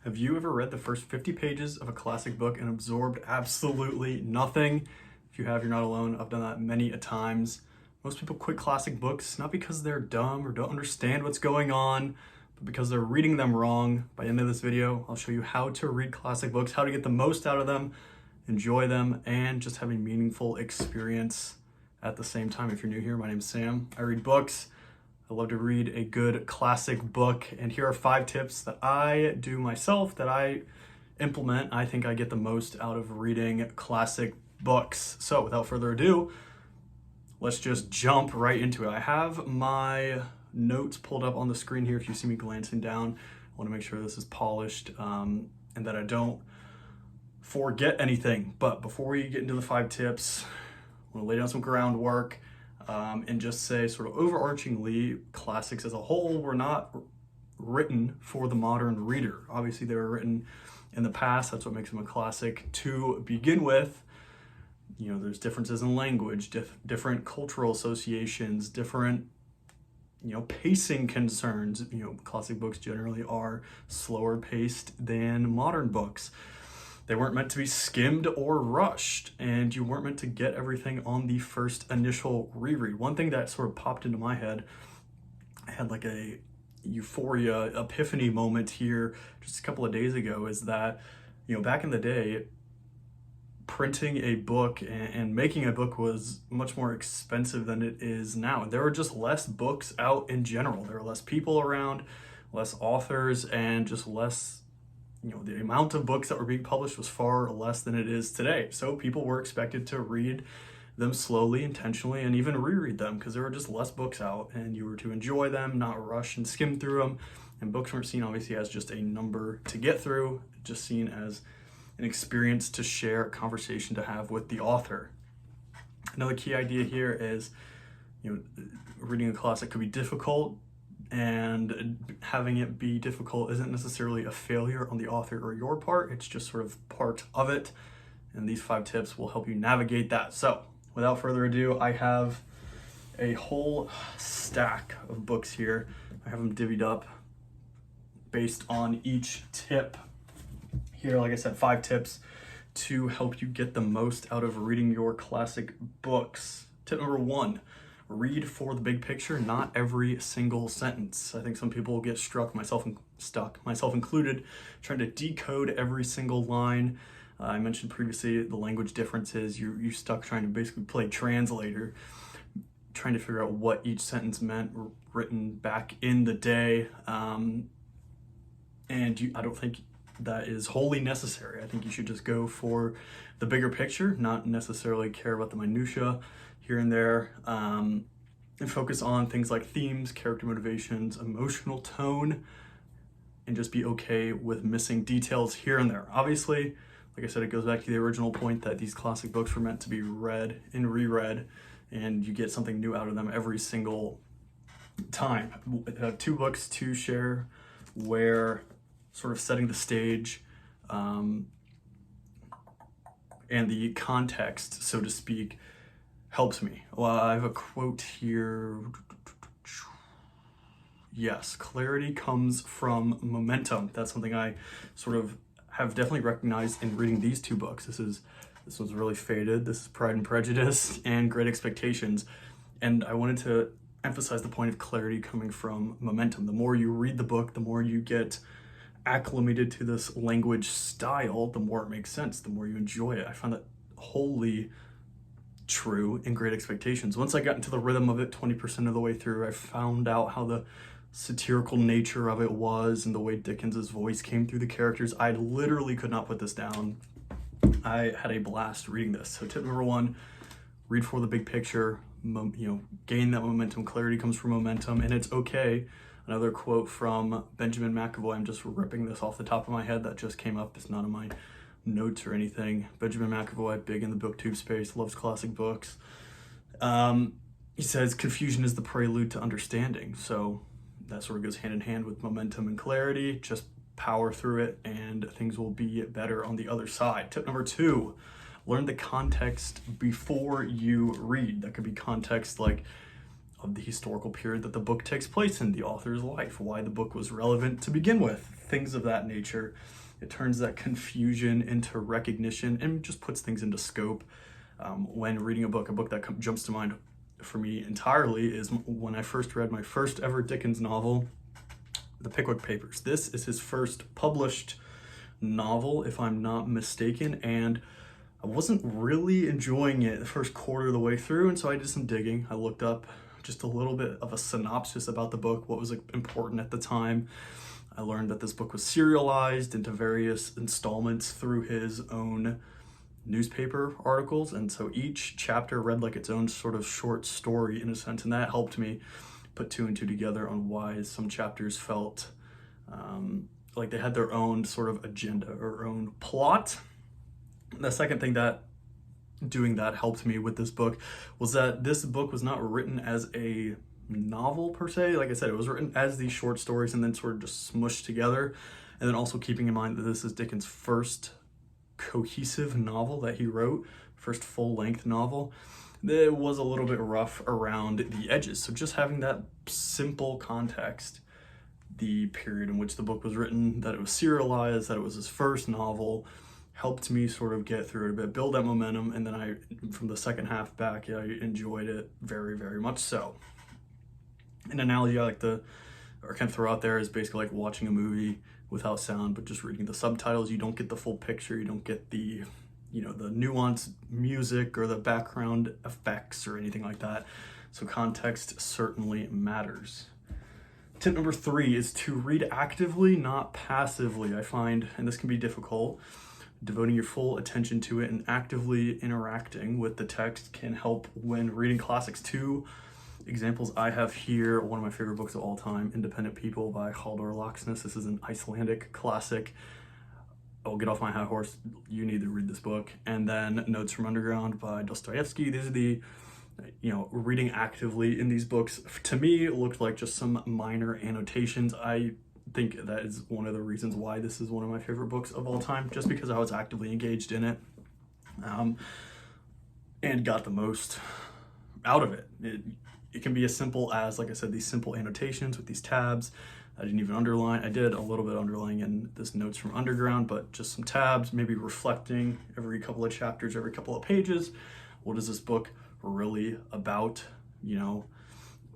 Have you ever read the first 50 pages of a classic book and absorbed absolutely nothing? If you have, you're not alone. I've done that many a times. Most people quit classic books not because they're dumb or don't understand what's going on, but because they're reading them wrong. By the end of this video, I'll show you how to read classic books, how to get the most out of them, enjoy them, and just have a meaningful experience at the same time. If you're new here, my name's Sam. I read books. I love to read a good classic book, and here are 5 tips that I do myself, that I implement. I think I get the most out of reading classic books. So without further ado, let's just jump right into it. I have my notes pulled up on the screen here. If you see me glancing down, I want to make sure this is polished and that I don't forget anything. But before we get into the 5 tips, I want to lay down some groundwork. And just say, sort of overarchingly, classics as a whole were not written for the modern reader. Obviously, they were written in the past. That's what makes them a classic to begin with. You know, there's differences in language, different cultural associations, different, pacing concerns. Classic books generally are slower paced than modern books. They weren't meant to be skimmed or rushed, and you weren't meant to get everything on the first initial reread. One thing that sort of popped into my head, I had like a euphoria epiphany moment here just a couple of days ago, is that, back in the day, printing a book and making a book was much more expensive than it is now. There were just less books out in general. There were less people around, less authors, and just less, the amount of books that were being published was far less than it is today. So people were expected to read them slowly, intentionally, and even reread them because there were just less books out, and you were to enjoy them, not rush and skim through them. And books weren't seen obviously as just a number to get through, just seen as an experience to share, a conversation to have with the author. Another key idea here is, reading a classic could be difficult, and having it be difficult isn't necessarily a failure on the author or your part. It's just sort of part of it, and these 5 tips will help you navigate that. So without further ado, I have a whole stack of books here. I have them divvied up based on each tip. Here, like I said, 5 tips to help you get the most out of reading your classic books. Tip number 1, read for the big picture, not every single sentence. I think some people get myself included, trying to decode every single line. I mentioned previously the language differences. You're stuck trying to basically play translator, trying to figure out what each sentence meant written back in the day. I don't think that is wholly necessary. I think you should just go for the bigger picture, not necessarily care about the minutia here and there, and focus on things like themes, character motivations, emotional tone, and just be okay with missing details here and there. Obviously, like I said, it goes back to the original point that these classic books were meant to be read and reread, and you get something new out of them every single time. I have 2 books to share where sort of setting the stage and the context, so to speak, helps me. Well, I have a quote here. Yes, clarity comes from momentum. That's something I sort of have definitely recognized in reading these 2 books. This one's really faded. This is Pride and Prejudice and Great Expectations. And I wanted to emphasize the point of clarity coming from momentum. The more you read the book, the more you get acclimated to this language style, the more it makes sense, the more you enjoy it. I found that wholly true in Great Expectations. Once I got into the rhythm of it 20% of the way through, I found out how the satirical nature of it was and the way Dickens's voice came through the characters. I literally could not put this down. I had a blast reading this. So tip number 1, read for the big picture, gain that momentum. Clarity comes from momentum, and it's okay. Another quote from Benjamin McAvoy. I'm just ripping this off the top of my head. That just came up. It's not in my notes or anything. Benjamin McAvoy, big in the booktube space, loves classic books. He says, confusion is the prelude to understanding. So that sort of goes hand in hand with momentum and clarity. Just power through it and things will be better on the other side. Tip number 2, learn the context before you read. That could be context like of the historical period that the book takes place in, the author's life, why the book was relevant to begin with, things of that nature. It turns that confusion into recognition and just puts things into scope. When reading a book that jumps to mind for me entirely is when I first read my first ever Dickens novel, The Pickwick Papers. This is his first published novel, if I'm not mistaken, and I wasn't really enjoying it the first quarter of the way through, and so I did some digging. I looked up just a little bit of a synopsis about the book, what was important at the time. I learned that this book was serialized into various installments through his own newspaper articles, and so each chapter read like its own sort of short story in a sense, and that helped me put two and two together on why some chapters felt like they had their own sort of agenda or own plot. The second thing that doing that helped me with this book was that this book was not written as a novel per se. Like I said, it was written as these short stories and then sort of just smushed together. And then also keeping in mind that this is Dickens' first cohesive novel that he wrote, first full-length novel. It was a little bit rough around the edges. So just having that simple context, the period in which the book was written, that it was serialized, that it was his first novel, helped me sort of get through it a bit, build that momentum, and then from the second half back, I enjoyed it very, very much so. An analogy I like to, or can throw out there is basically like watching a movie without sound, but just reading the subtitles. You don't get the full picture, you don't get the, the nuanced music or the background effects or anything like that. So context certainly matters. Tip number 3 is to read actively, not passively. I find, and this can be difficult, devoting your full attention to it and actively interacting with the text can help when reading classics. 2 examples I have here, one of my favorite books of all time, Independent People by Halldór Laxness. This is an Icelandic classic. Oh, get off my high horse, you need to read this book. And then Notes from Underground by Dostoevsky. These are the reading actively in these books, to me, it looked like just some minor annotations. I think that is one of the reasons why this is one of my favorite books of all time, just because I was actively engaged in it and got the most out of it. It can be as simple as, like I said, these simple annotations with these tabs. I didn't even underline. I did a little bit of underlining in this Notes from Underground, but just some tabs, maybe reflecting every couple of chapters, every couple of pages. What is this book really about?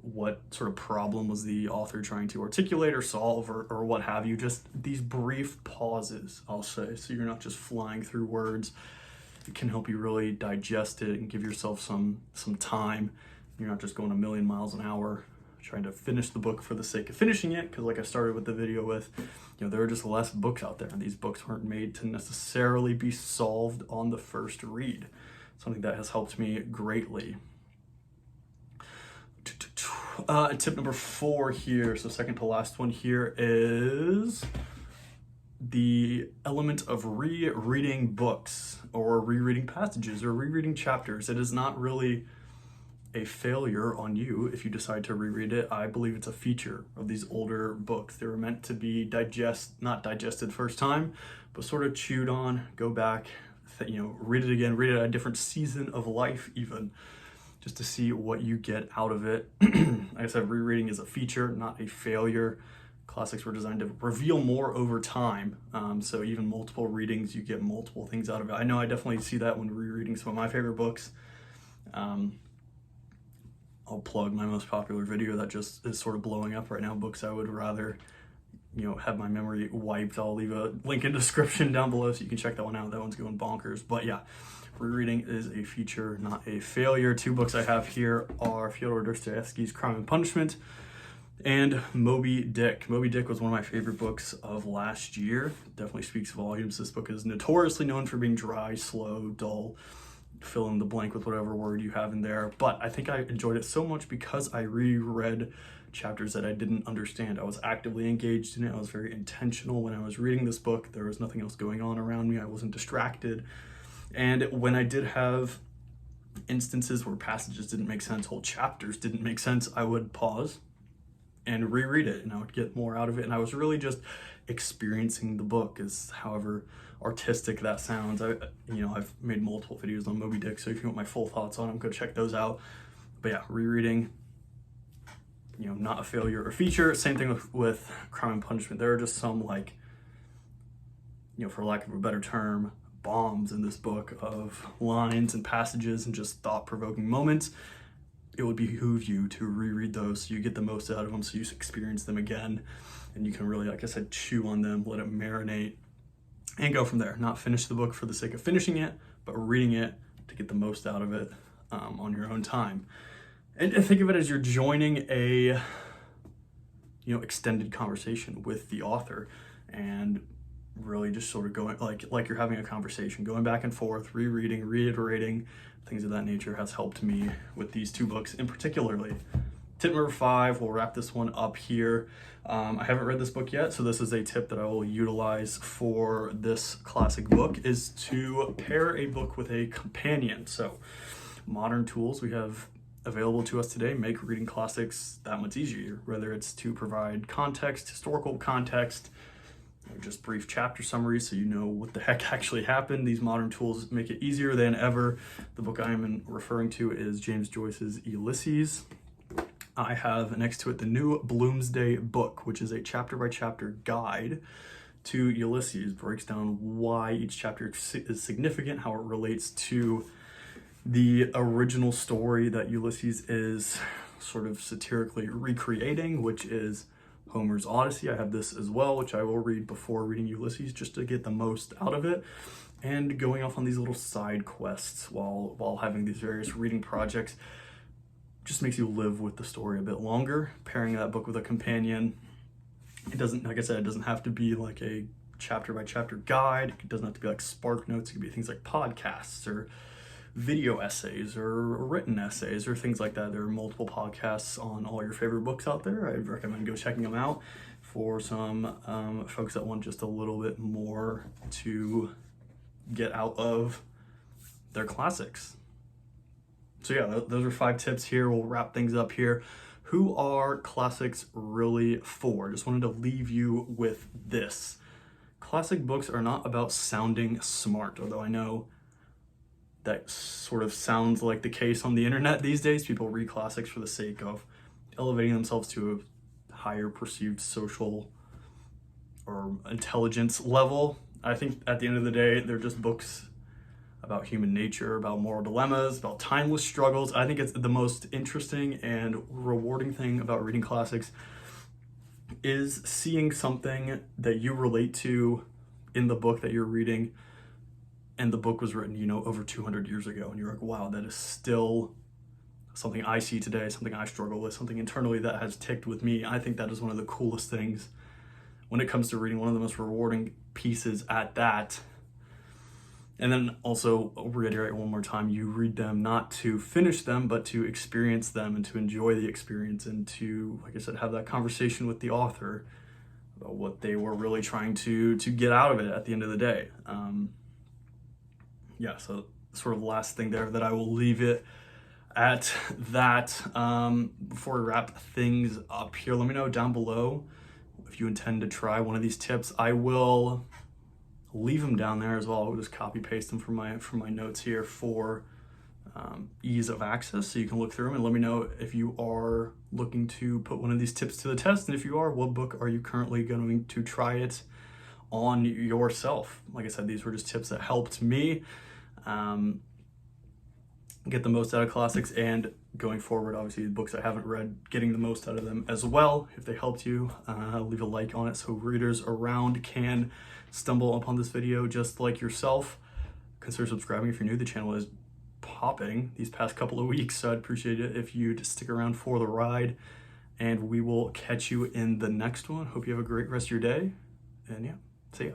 What sort of problem was the author trying to articulate or solve or what have you? Just these brief pauses, I'll say, so you're not just flying through words. It can help you really digest it and give yourself some time. You're not just going a million miles an hour trying to finish the book for the sake of finishing it, because like I started with the video with, there are just less books out there, and these books weren't made to necessarily be solved on the first read. Something that has helped me greatly. Tip number 4 here, so second to last one here, is the element of rereading books or rereading passages or rereading chapters. It is not really a failure on you if you decide to reread it. I believe it's a feature of these older books. They were meant to be not digested first time, but sort of chewed on, go back, read it again, read it at a different season of life even, just to see what you get out of it. Like I said, rereading is a feature, not a failure. Classics were designed to reveal more over time. So even multiple readings, you get multiple things out of it. I know I definitely see that when rereading some of my favorite books. I'll plug my most popular video that just is sort of blowing up right now, books I would rather have my memory wiped. I'll leave a link in the description down below so you can check that one out. That one's going bonkers. But yeah, rereading is a feature, not a failure. 2 books I have here are Fyodor Dostoevsky's Crime and Punishment and Moby Dick. Moby Dick was one of my favorite books of last year. Definitely speaks volumes. This book is notoriously known for being dry, slow, dull. Fill in the blank with whatever word you have in there. But I think I enjoyed it so much because I reread chapters that I didn't understand. I was actively engaged in it. I was very intentional when I was reading this book. There was nothing else going on around me. I wasn't distracted. And when I did have instances where passages didn't make sense, whole chapters didn't make sense, I would pause and reread it, and I would get more out of it. And I was really just experiencing the book, as however artistic that sounds. I've made multiple videos on Moby Dick, so if you want my full thoughts on them, go check those out. But yeah, rereading not a failure or feature. Same thing with Crime and Punishment. There are just some, like, for lack of a better term, bombs in this book of lines and passages and just thought-provoking moments. It would behoove you to reread those so you get the most out of them, so you experience them again, and you can really, like I said, chew on them, let it marinate, and go from there. Not finish the book for the sake of finishing it, but reading it to get the most out of it on your own time. And think of it as you're joining a extended conversation with the author, and really just sort of going like you're having a conversation, going back and forth, rereading, reiterating, things of that nature has helped me with these two books in particularly. Tip number 5, we'll wrap this one up here. I haven't read this book yet, so this is a tip that I will utilize for this classic book, is to pair a book with a companion. So modern tools we have available to us today make reading classics that much easier, whether it's to provide context, historical context, or just brief chapter summaries so you know what the heck actually happened. These modern tools make it easier than ever. The book I am referring to is James Joyce's Ulysses. I have next to it the New Bloomsday Book, which is a chapter-by-chapter guide to Ulysses. Breaks down why each chapter is significant, how it relates to the original story that Ulysses is sort of satirically recreating, which is Homer's Odyssey. I have this as well, which I will read before reading Ulysses just to get the most out of it, and going off on these little side quests while having these various reading projects just makes you live with the story a bit longer. Pairing that book with a companion, it doesn't, like I said, it doesn't have to be like a chapter by chapter guide. It doesn't have to be like Spark Notes. It could be things like podcasts or video essays or written essays or things like that. There are multiple podcasts on all your favorite books out there. I recommend go checking them out for some folks that want just a little bit more to get out of their classics. So yeah, those are 5 tips here. We'll wrap things up here. Who are classics really for? Just wanted to leave you with this. Classic books are not about sounding smart, although I know that sort of sounds like the case on the internet these days. People read classics for the sake of elevating themselves to a higher perceived social or intelligence level. I think at the end of the day, they're just books about human nature, about moral dilemmas, about timeless struggles. I think it's the most interesting and rewarding thing about reading classics is seeing something that you relate to in the book that you're reading, and the book was written, over 200 years ago, and you're like, wow, that is still something I see today, something I struggle with, something internally that has ticked with me. I think that is one of the coolest things when it comes to reading, one of the most rewarding pieces at that. And then also, I'll reiterate one more time, you read them not to finish them, but to experience them and to enjoy the experience and to, like I said, have that conversation with the author about what they were really trying to get out of it at the end of the day. So sort of last thing there that I will leave it at that. Before we wrap things up here, let me know down below if you intend to try one of these tips. I will leave them down there as well. I'll just copy paste them from my notes here for ease of access, so you can look through them and let me know if you are looking to put one of these tips to the test, and if you are, what book are you currently going to try it on yourself? Like I said, these were just tips that helped me get the most out of classics, and going forward, obviously the books I haven't read, getting the most out of them as well. If they helped you, leave a like on it so readers around can stumble upon this video just like yourself. Consider subscribing if you're new. The channel is popping these past couple of weeks, so I'd appreciate it if you'd stick around for the ride, and we will catch you in the next one. Hope you have a great rest of your day, and yeah, see ya.